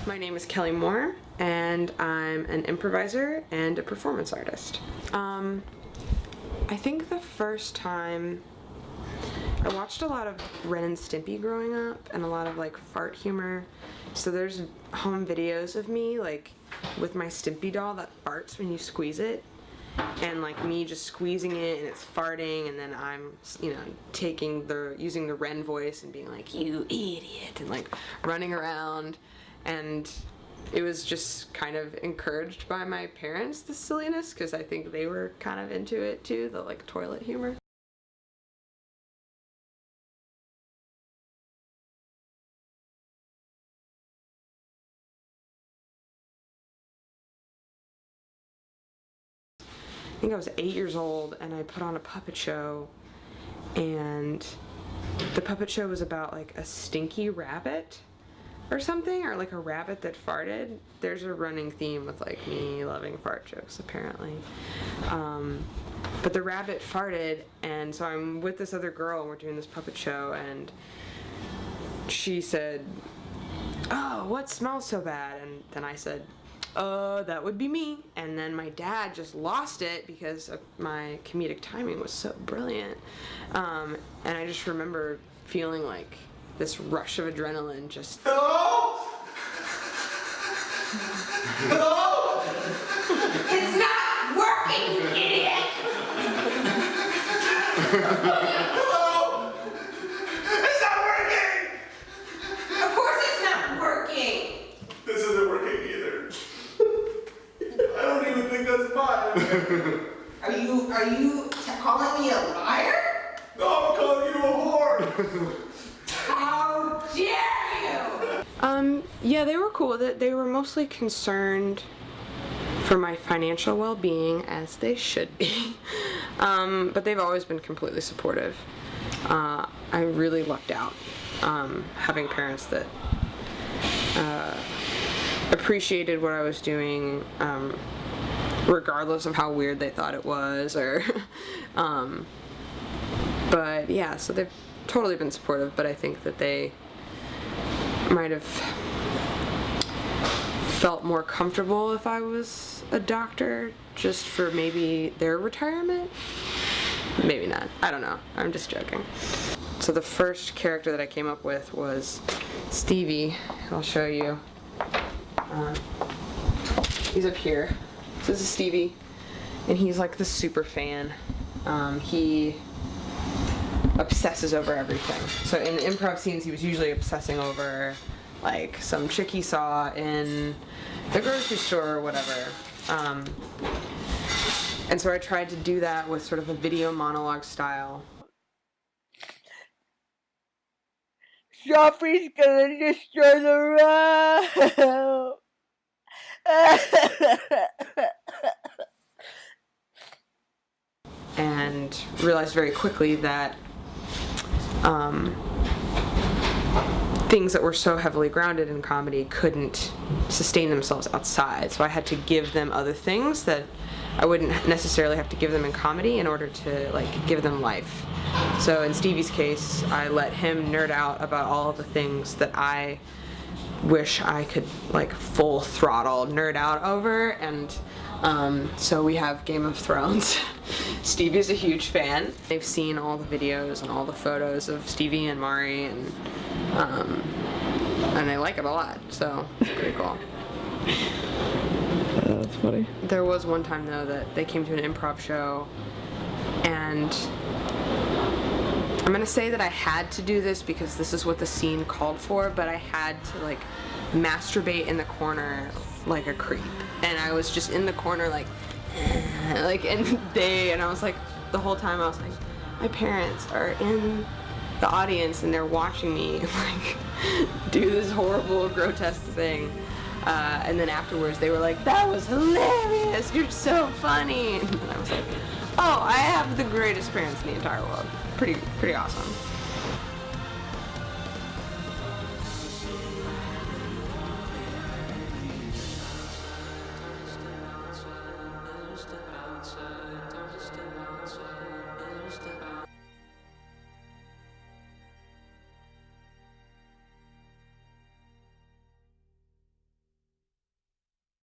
My name is Kelly Moore, and I'm an improviser and a performance artist. I think the first time I watched a lot of Ren and Stimpy growing up, and a lot of like fart humor. So there's home videos of me like with my Stimpy doll that farts when you squeeze it, and like me just squeezing it and it's farting, and then I'm, you know, using the Ren voice and being like, "You idiot," and like running around. And it was just kind of encouraged by my parents, the silliness, because I think they were kind of into it too, the like toilet humor. I think I was 8 years old, and I put on a puppet show, and the puppet show was about like a stinky rabbit or something, or like a rabbit that farted. There's a running theme with like me loving fart jokes apparently. But the rabbit farted, and so I'm with this other girl and we're doing this puppet show, and she said, "Oh, what smells so bad?" And then I said, "That would be me." And then my dad just lost it because of my comedic timing was so brilliant. And I just remember feeling like this rush of adrenaline just... Hello? Hello? It's not working, you idiot! Hello? It's not working! Of course it's not working! This isn't working either. I don't even think that's mine. Are you calling me a liar? No, I'm calling you a whore. How dare you! Yeah, they were cool with it. They were mostly concerned for my financial well-being, as they should be. But they've always been completely supportive. I really lucked out having parents that appreciated what I was doing, regardless of how weird they thought it was, or but yeah, so they've totally been supportive, but I think that they might have felt more comfortable if I was a doctor, just for maybe their retirement. Maybe not. I don't know. I'm just joking. So the first character that I came up with was Stevie. I'll show you. He's up here. So this is Stevie, and he's like the super fan. He obsesses over everything. So in the improv scenes, he was usually obsessing over like some chick he saw in the grocery store or whatever. And so I tried to do that with sort of a video monologue style. Joffrey's gonna destroy the realm. And realized very quickly that things that were so heavily grounded in comedy couldn't sustain themselves outside. So I had to give them other things that I wouldn't necessarily have to give them in comedy in order to like give them life. So in Stevie's case, I let him nerd out about all of the things that I wish I could like full throttle nerd out over, and so we have Game of Thrones. Stevie's a huge fan. They've seen all the videos and all the photos of Stevie and Mari, and they like it a lot, so it's pretty cool. That's funny. There was one time though that they came to an improv show, and I'm gonna say that I had to do this because this is what the scene called for, but I had to like masturbate in the corner like a creep, and I was just in the corner like and I was like, the whole time I was like, my parents are in the audience and they're watching me like do this horrible grotesque thing, and then afterwards they were like, "That was hilarious, you're so funny," and I was like, oh, I have the greatest parents in the entire world. Pretty awesome.